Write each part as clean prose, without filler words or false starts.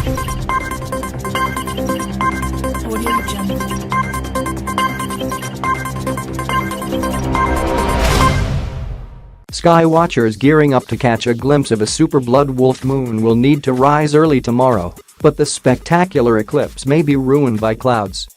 Audio Jungle. Sky watchers gearing up to catch a glimpse of a super blood wolf moon will need to rise early tomorrow, but the spectacular eclipse may be ruined by clouds.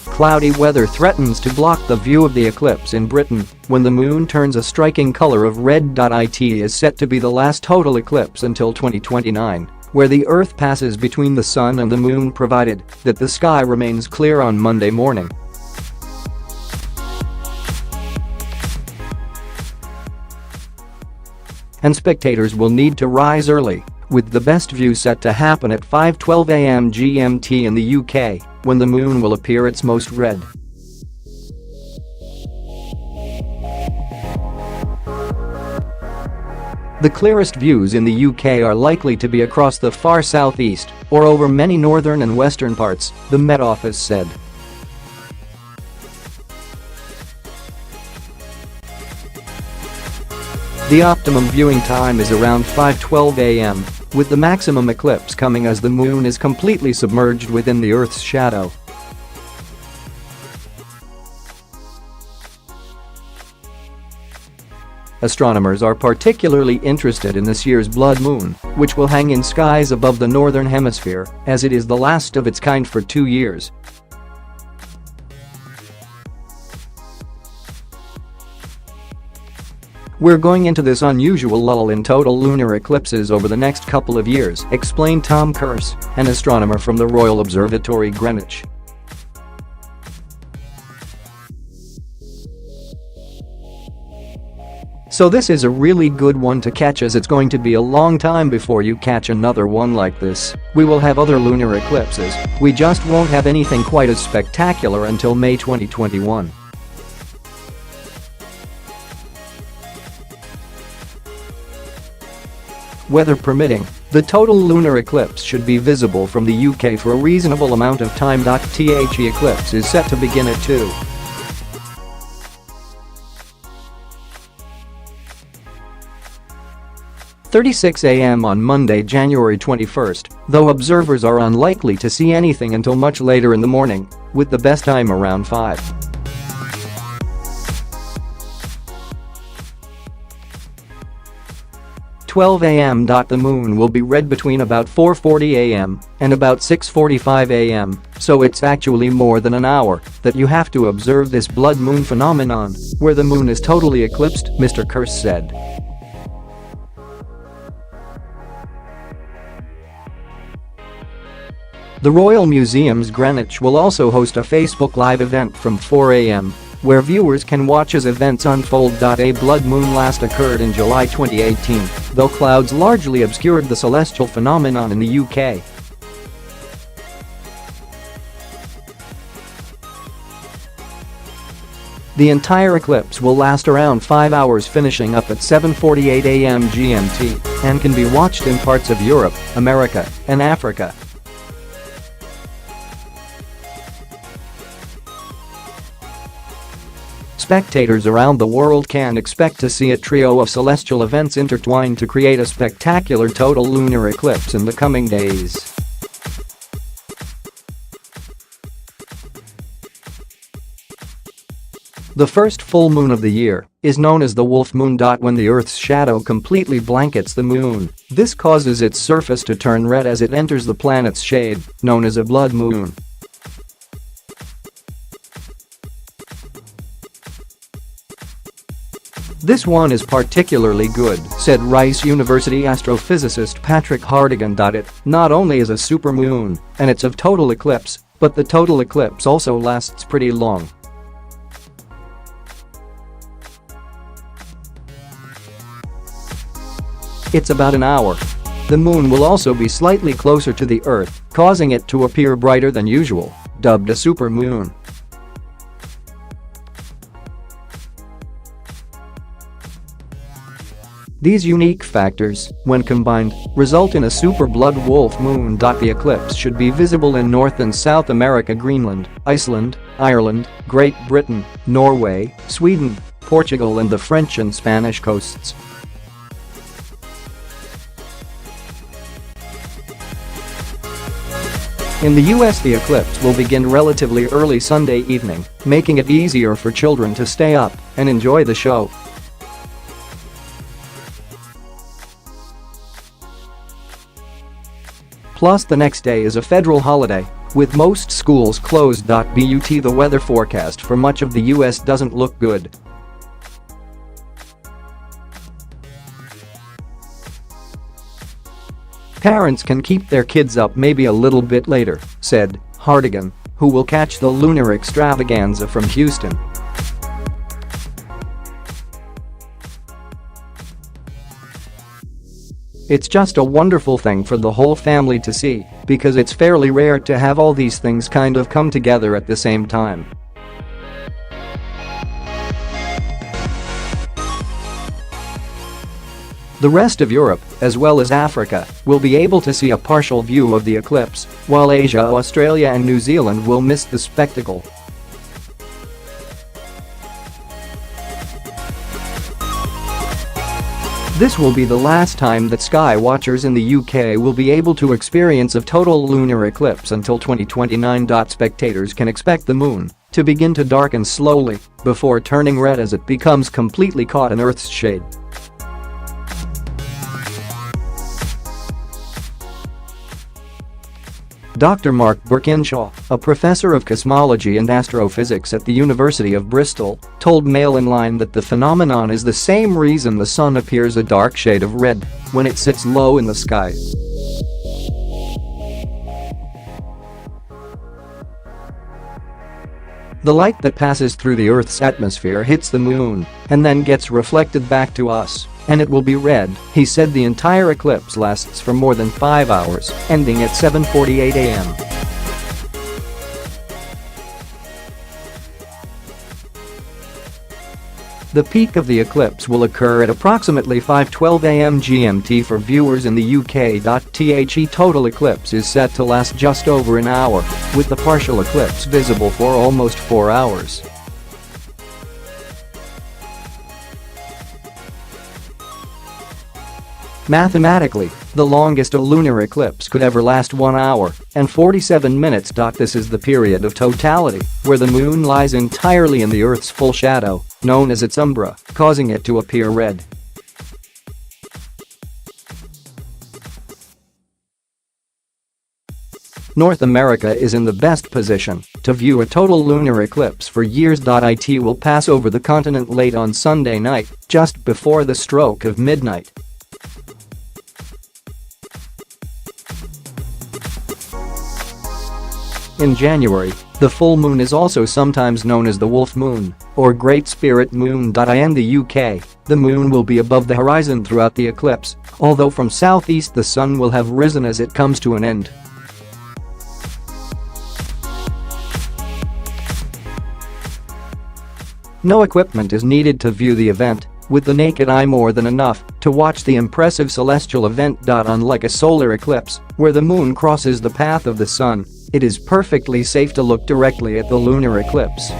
Cloudy weather threatens to block the view of the eclipse in Britain when the moon turns a striking color of red. It is set to be the last total eclipse until 2029, where the Earth passes between the sun and the moon provided that the sky remains clear on Monday morning. And spectators will need to rise early, with the best view set to happen at 5:12 a.m. GMT in the UK, when the moon will appear its most red. The clearest views in the UK are likely to be across the far southeast or over many northern and western parts, the Met Office said. The optimum viewing time is around 5:12 a.m., with the maximum eclipse coming as the moon is completely submerged within the Earth's shadow. Astronomers are particularly interested in this year's blood moon, which will hang in skies above the northern hemisphere, as it is the last of its kind for 2 years. We're going into this unusual lull in total lunar eclipses over the next couple of years, explained Tom Kearse, an astronomer from the Royal Observatory, Greenwich. So this is a really good one to catch, as it's going to be a long time before you catch another one like this. We will have other lunar eclipses, we just won't have anything quite as spectacular until May 2021. Weather permitting, the total lunar eclipse should be visible from the UK for a reasonable amount of time. The eclipse is set to begin at 2:36 a.m. on Monday, January 21st, though observers are unlikely to see anything until much later in the morning, with the best time around 5:12 a.m. The moon will be red between about 4:40 a.m. and about 6:45 a.m., so it's actually more than an hour that you have to observe this blood moon phenomenon, where the moon is totally eclipsed, Mr. Kearse said. The Royal Museum's Greenwich will also host a Facebook Live event from 4 a.m., where viewers can watch as events unfold. A blood moon last occurred in July 2018, though clouds largely obscured the celestial phenomenon in the UK. The entire eclipse will last around 5 hours, finishing up at 7:48 a.m. GMT, and can be watched in parts of Europe, America, and Africa. Spectators around the world can expect to see a trio of celestial events intertwined to create a spectacular total lunar eclipse in the coming days. The first full moon of the year is known as the wolf moon. When the Earth's shadow completely blankets the moon, this causes its surface to turn red as it enters the planet's shade, known as a blood moon. This one is particularly good, said Rice University astrophysicist Patrick Hartigan. It not only is a supermoon, and it's of total eclipse, but the total eclipse also lasts pretty long. It's about an hour. The moon will also be slightly closer to the Earth, causing it to appear brighter than usual, dubbed a supermoon. These unique factors, when combined, result in a super blood wolf moon. The eclipse should be visible in North and South America, Greenland, Iceland, Ireland, Great Britain, Norway, Sweden, Portugal and the French and Spanish coasts. In the US, the eclipse will begin relatively early Sunday evening, making it easier for children to stay up and enjoy the show. Plus, the next day is a federal holiday, with most schools closed. But the weather forecast for much of the US doesn't look good. Parents can keep their kids up maybe a little bit later, said Hardigan, who will catch the lunar extravaganza from Houston. It's just a wonderful thing for the whole family to see, because it's fairly rare to have all these things kind of come together at the same time. The rest of Europe, as well as Africa, will be able to see a partial view of the eclipse, while Asia, Australia and New Zealand will miss the spectacle. This will be the last time that sky watchers in the UK will be able to experience a total lunar eclipse until 2029. Spectators can expect the moon to begin to darken slowly before turning red as it becomes completely caught in Earth's shade. Dr. Mark Birkinshaw, a professor of cosmology and astrophysics at the University of Bristol, told Mail Online that the phenomenon is the same reason the sun appears a dark shade of red when it sits low in the sky. The light that passes through the Earth's atmosphere hits the moon and then gets reflected back to us, and it will be red, he said. The entire eclipse lasts for more than 5 hours, ending at 7:48 a.m. The peak of the eclipse will occur at approximately 5:12 a.m. GMT for viewers in the UK. The total eclipse is set to last just over an hour, with the partial eclipse visible for almost 4 hours. Mathematically, the longest a lunar eclipse could ever last 1 hour and 47 minutes. This is the period of totality, where the moon lies entirely in the Earth's full shadow, known as its umbra, causing it to appear red. North America is in the best position to view a total lunar eclipse for years. It will pass over the continent late on Sunday night, just before the stroke of midnight. In January, the full moon is also sometimes known as the Wolf Moon or Great Spirit Moon. In the UK, the moon will be above the horizon throughout the eclipse, although from southeast the sun will have risen as it comes to an end. No equipment is needed to view the event, with the naked eye more than enough to watch the impressive celestial event. Unlike a solar eclipse, where the moon crosses the path of the sun, it is perfectly safe to look directly at the lunar eclipse.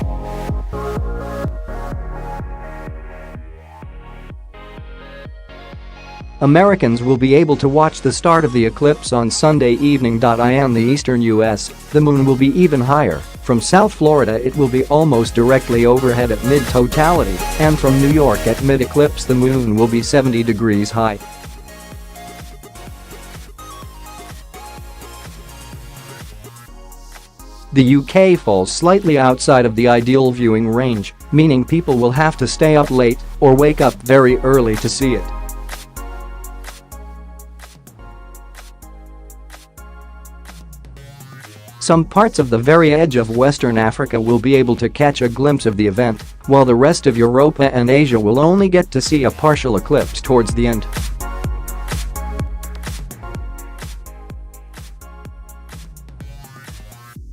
Americans will be able to watch the start of the eclipse on Sunday evening. In the eastern US, the moon will be even higher. From South Florida it will be almost directly overhead at mid-totality, and from New York at mid-eclipse the moon will be 70 degrees high. The UK falls slightly outside of the ideal viewing range, meaning people will have to stay up late or wake up very early to see it. Some parts of the very edge of Western Africa will be able to catch a glimpse of the event, while the rest of Europa and Asia will only get to see a partial eclipse towards the end.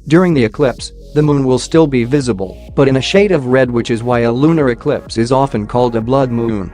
During the eclipse, the moon will still be visible, but in a shade of red, which is why a lunar eclipse is often called a blood moon.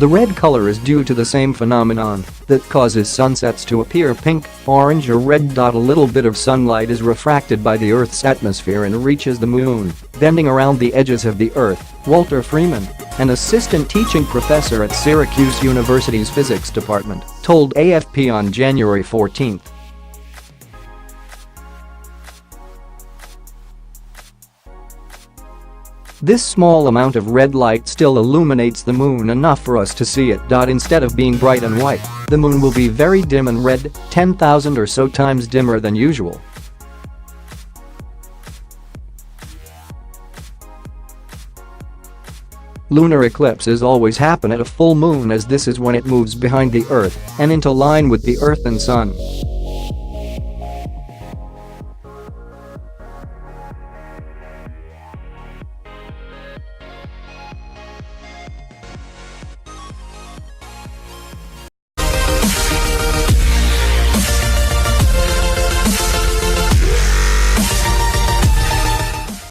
The red color is due to the same phenomenon that causes sunsets to appear pink, orange or red. A little bit of sunlight is refracted by the Earth's atmosphere and reaches the moon, bending around the edges of the Earth. Walter Freeman, an assistant teaching professor at Syracuse University's physics department, told AFP on January 14. This small amount of red light still illuminates the moon enough for us to see it. Instead of being bright and white, the moon will be very dim and red, 10,000 or so times dimmer than usual. Lunar eclipses always happen at a full moon, as this is when it moves behind the Earth and into line with the Earth and Sun.